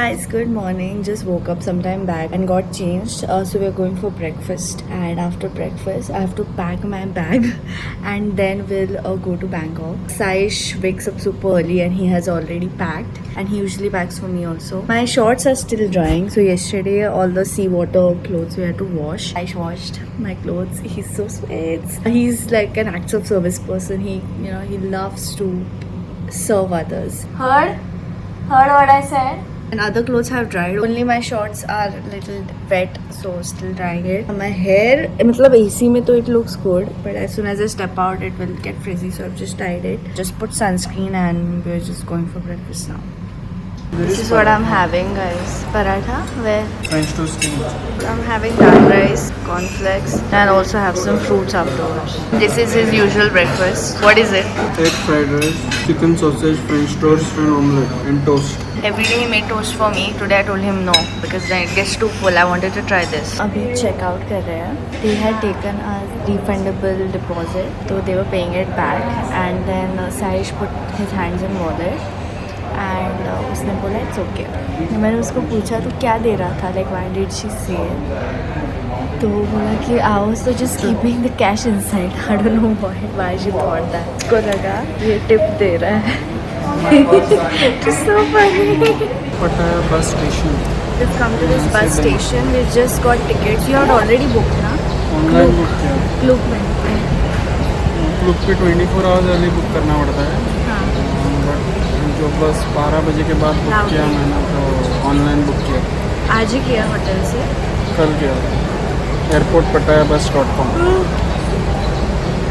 guys, good morning. Just woke up some time back and got changed. So we're going for breakfast, and after breakfast, I have to pack my bag, and then we'll go to Bangkok. Saish wakes up super early, and he has already packed, and he usually packs for me also. My shorts are still drying, so yesterday all the seawater clothes we had to wash. Saish washed my clothes. He's so sweet. He's like an acts of service person. He loves to serve others. Heard what I said? And other clothes have dried. Only my shorts are little wet, so still drying it. My hair, मतलब AC में तो it looks good, but as soon as I step out, it will get frizzy. So I've just tied it. Just put sunscreen, and we're just going for breakfast now. This is what I'm having, guys. Paratha, where? French toast. I'm having dal rice, cornflakes, and also have some fruits afterwards. This is his usual breakfast. What is it? Egg fried rice, chicken sausage, French toast, and omelette, and toast. Every day he made toast for me. Today I told him no because then it gets too full. I wanted to try this. अभी check out कर रहे हैं. They had taken a refundable deposit, so they were paying it back. And then Saish put his hands in wallet. And उसने बोला it's okay. मैंने उसको पूछा तो क्या दे रहा था, लाइक व्हाई डिड शी से, तो वो बोला कि आई वाज तो just keeping the cash inside. I don't know why she thought that. उसको लगा ये टिप दे रहा है. It's so funny. Pattaya bus station. We've come to this bus station. We just got tickets. You had already booked, na? Online book किया. Klook में. Klook पे 24 hours early book करना पड़ता है. हाँ. बट जो बस 12 बजे के बाद बुक किया मैंने, तो ऑनलाइन बुक किया. आज ही किया होटल से. कल किया. Airport pattayabus.com.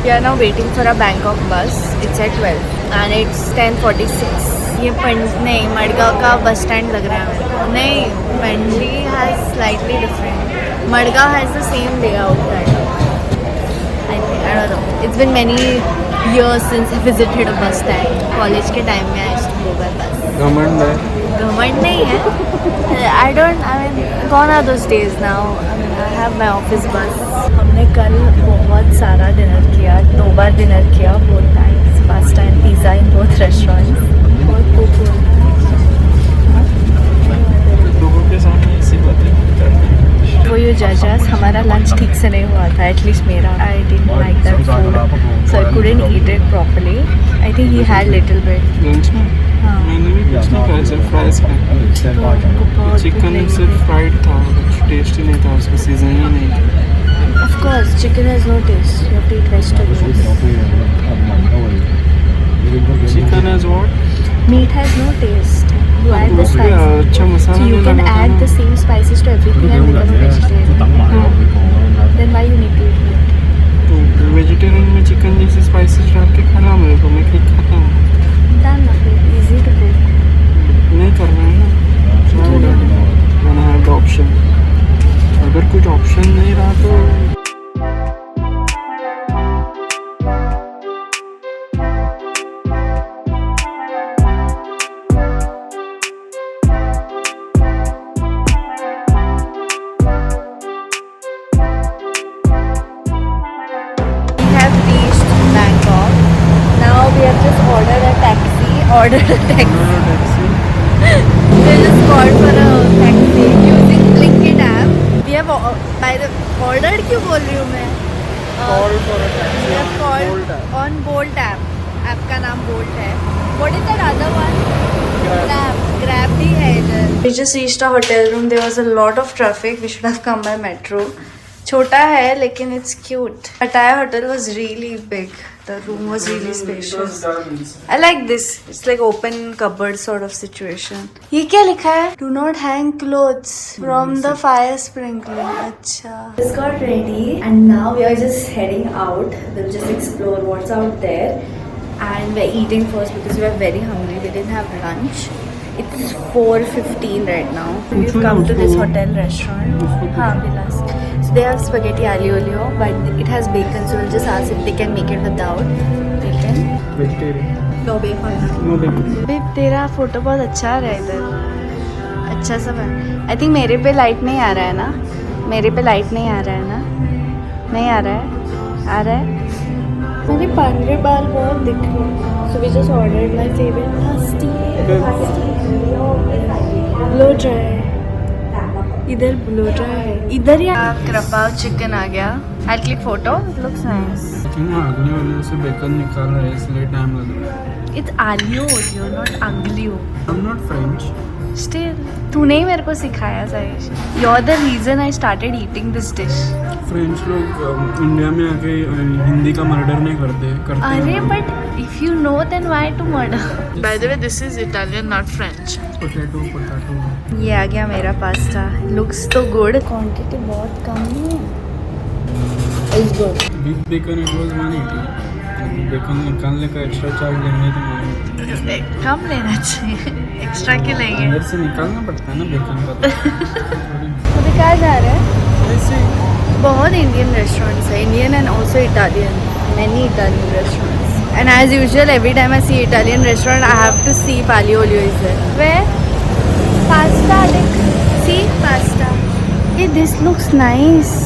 We are now waiting for a Bangkok bus. It's at 12 and it's 10:46. ये नहीं, मडगांव का बस स्टैंड लग रहा है मेरे को. नहीं, पंजी has slightly different. Madgaon has the same layout kind of. I don't know. It's been many years since I visited a bus stand. College के टाइम में I used to go by bus. घमंड है. घमंड नहीं है. I mean, gone are those days now. I have my office bus. हमने कल बहुत सारा डिनर किया. 2 बार डिनर किया, both times. Pasta and pizza in both restaurants. बहुत भूख हो रहा है. लोगों के सामने ऐसी बातें करनी. For you judges, हमारा लंच ठीक से नहीं हुआ था. At least मेरा. I didn't like that food, so I couldn't eat it properly. I think he had little bit. Lunch में हाँ. मैंने भी कुछ नहीं खाया, सिर्फ फ्राइज खाए. चिकन सिर्फ फ्राइड था, कुछ टेस्ट ही नहीं था, उसका सीजन ही नहीं था. Of course, chicken has no taste. You have to eat vegetables. Chicken has what? Meat has no taste. You add the उसमें spices. अच्छा मसाला So you नहीं can लगा add था. the same spices to everything and become a vegetarian. Then why you need to eat meat? तो vegetarian में chicken जैसे spices डाल के खाना मेरे को, मैं नहीं खाता हूँ. Done, nothing. Easy to cook. नहीं करना है ना. When I have the option. अगर कुछ ऑप्शन नहीं रहा तो Ordered a taxi. We just called for a taxi using Blinkit app. We have ordered. क्यों बोल रही हूँ मैं? call for a taxi. We have called on Bolt app. App का नाम Bolt है. What is that other one? Grab भी है इधर. We just reached our hotel room. There was a lot of traffic. We should have come by metro. छोटा है लेकिन it's cute. Pattaya hotel was really big. The room was really spacious. I like this. It's like open cupboard sort of situation. ये क्या लिखा है? Do not hang clothes from the fire sprinkler. अच्छा. Just got ready and now we are just heading out. We'll just explore what's out there. And we're eating first because we are very hungry. We didn't have lunch. It's 4:15 right now. We've come to this hotel restaurant. हाँ, Vilas. So they have spaghetti aglio olio, but it has bacon. So we'll just ask if they can make it without bacon. Vegetarian. No bacon. No bacon. Babe, तेरा photo बहुत अच्छा आ रहा है इधर. अच्छा सब है. I think मेरे पे लाइट नहीं आ रहा है ना. मेरे पे लाइट नहीं आ रहा है ना. नहीं आ रहा है. आ रहा है. मेरे पांडे बाल बहुत दिख रहे हैं. So we just ordered my favorite pasty. Blow dry, इधर ब्लो ड्राई है, इधर या क्रपाव चिकन आ गया. I'll click photo. It looks nice. अगले वाले से बेकन निकाल रहा है इसलिए टाइम लग रहा है. It's aglio olio, not aglio. I'm not French. Still, तूने ही मेरे को सिखाया Saish. You're the reason I started eating this dish. French लोग इंडिया में आके हिंदी का मर्डर नहीं करते अरे हैं. but if you know then why to murder? By the way, this is Italian, not French. Potato. ये आ गया मेरा पास्ता. Looks तो good. क्वांटिटी बहुत कम है. It's good. Big bacon it was 180. Bacon निकालने का एक्स्ट्रा चार्ज लेंगे तो कम लेना चाहिए. एक्स्ट्रा क्यों लेंगे? अंदर से निकालना पड़ता है ना बेकन का. अभी कहाँ जा रहे हैं? ऐसे बहुत इंडियन रेस्टोरेंट्स है. Indian and also Italian. Many Italian restaurants. And as usual, every time I see Italian restaurant, I have to see Aglio olio is there. Where? Pasta. Like, see pasta. Hey, this looks nice.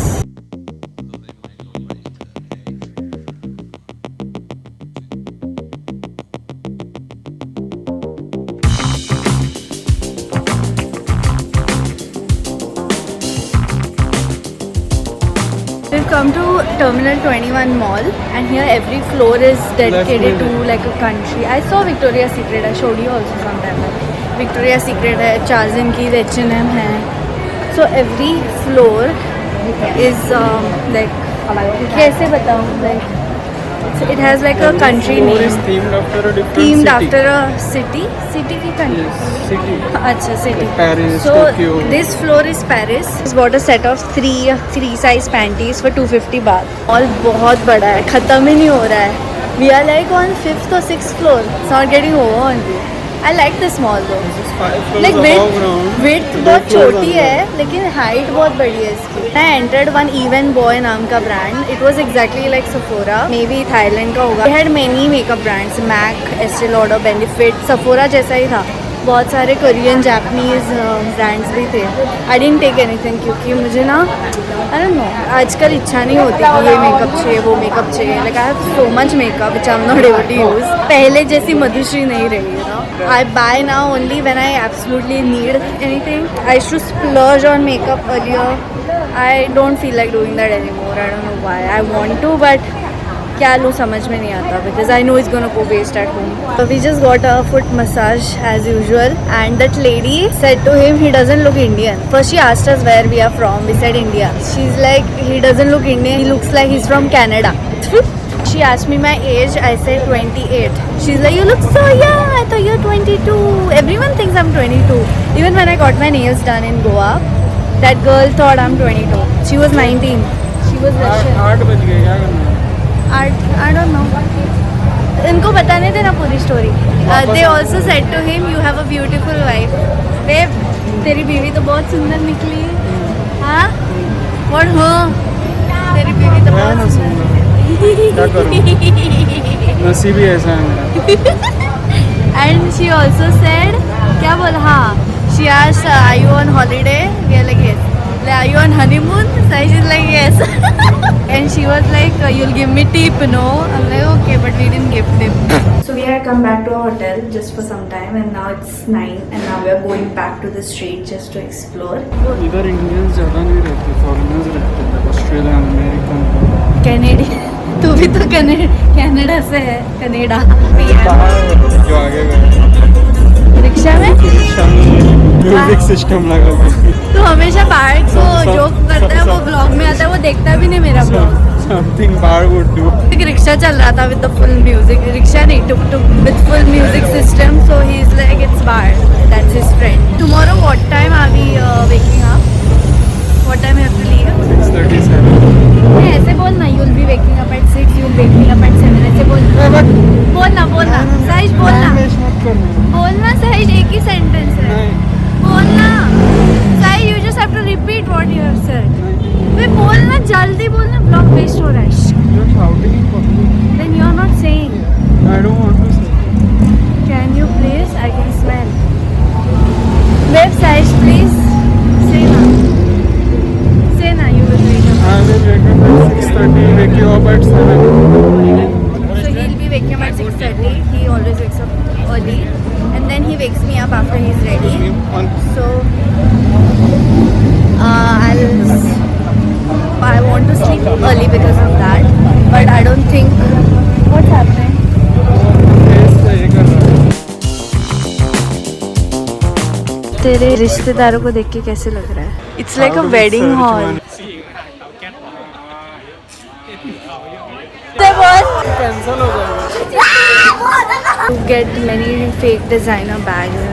We've come to Terminal 21 Mall, and here every floor is dedicated to like a country. I saw Victoria's Secret. I showed you also sometime. Victoria's Secret है, Charles & Keith, H&M है. So every floor is like कैसे बताऊँ, like it has like a country Floor name is themed after a different themed city. after a city की country. Yes, city. अच्छा city. Paris, So Tokyo. this floor is Paris. Just bought a set of three size panties for 250 baht. Mall बहुत बड़ा है, खत्म ही नहीं हो रहा है. We are like on 5th or 6th floor. It's not getting over only. I like this mall though. This is 5 floors Like above ground. width Two बहुत floors छोटी under. है, लेकिन height बहुत बड़ी है इसकी. I entered one Even Boy नाम का brand. It was exactly like Sephora. Maybe Thailand का होगा. They had many makeup brands. MAC, Estee Lauder, Benefit, Sephora जैसा ही था. बहुत सारे कोरियन जापानीज ब्रांड्स भी थे. आई डिडंट टेक एनीथिंग क्योंकि मुझे ना आई डोंट नो आजकल इच्छा नहीं होती कि ये मेकअप चाहिए वो मेकअप चाहिए. Like I have so much makeup which I am not able to use. पहले जैसी मधुश्री नहीं रही है ना. I buy now only when I absolutely need anything. I used to splurge on makeup earlier. I don't feel like doing that anymore. I don't know why. I want to but क्या लूँ समझ में नहीं आता because I know it's gonna go waste at home. So we just got a foot massage as usual, and that lady said to him he doesn't look Indian. First she asked us where we are from. We said India. She's like he doesn't look Indian. He looks like he's from Canada. She asked me my age. I said 28. She's like you look so young. I thought you're 22. Everyone thinks I'm 22. Even when I got my nails done in Goa, that girl thought I'm 22. She was 19. She was Russian. 8 बज गए क्या करना है? I don't know. इनको बताने थे ना पूरी story. They also said to him, you have a beautiful wife. Babe, तेरी बीवी तो बहुत सुंदर निकली. हाँ? What हो? तेरी बीवी तो मैं ना बहुत सुंदर. क्या करूँ? नसीब ही ऐसा है मेरा. And she also said, क्या बोला? हाँ. She asked, are you on holiday? We are like yes. Are you on honeymoon? So she's like yes. And she was like, you'll give me tip, no? I'm like, okay, but we didn't give tip. So we had come back to our hotel just for some time, and now it's 9, and now we are going back to the street just to explore. इधर Indians ज़्यादा नहीं रहते, foreigners रहते हैं. Australian, American. Canadian. तू भी तो Canada से है. कनाडा. बाहर जो आगे गए रिक्शा में म्यूजिक सिस्टम लगा हुआ है. तो हमेशा बाहर को जोक करता है, वो ब्लॉग में आता है, वो देखता भी नहीं मेरा blog. Something bar would do. एक रिक्शा चल रहा था with the full music. Rickshaw नहीं, टुक टुक with full music system. So he's like it's bar. That's his friend. Tomorrow what time are we waking up? What time we have to leave? 6:37. नहीं ऐसे बोलना. You'll be waking up at 6. You'll wake me up at 7. ऐसे बोलना. बोलना. Size बोलना. बोलना size. एक ही sentence है. बोलना. Size you just have to repeat what you have said. वे बोलना, जल्दी बोलना. ब्लॉग वेस्ट हो रहा है. You're shouting in public. Then you're not saying. I don't want to say. Can you please? I can smell. Babe, size please. Say na. Say na. You will wake up. I will wake up at 6:30. Wake you up at 7. So he'll be waking up at 6:30. He always wakes up early, and then he wakes me up after he's ready. On So I want to sleep early because of that, but I don't think what's happening. तेरे रिश्तेदारों को देख के कैसे लग रहा है? It's like a wedding hall. Cancel हो जाएगा. To get many fake designer bags.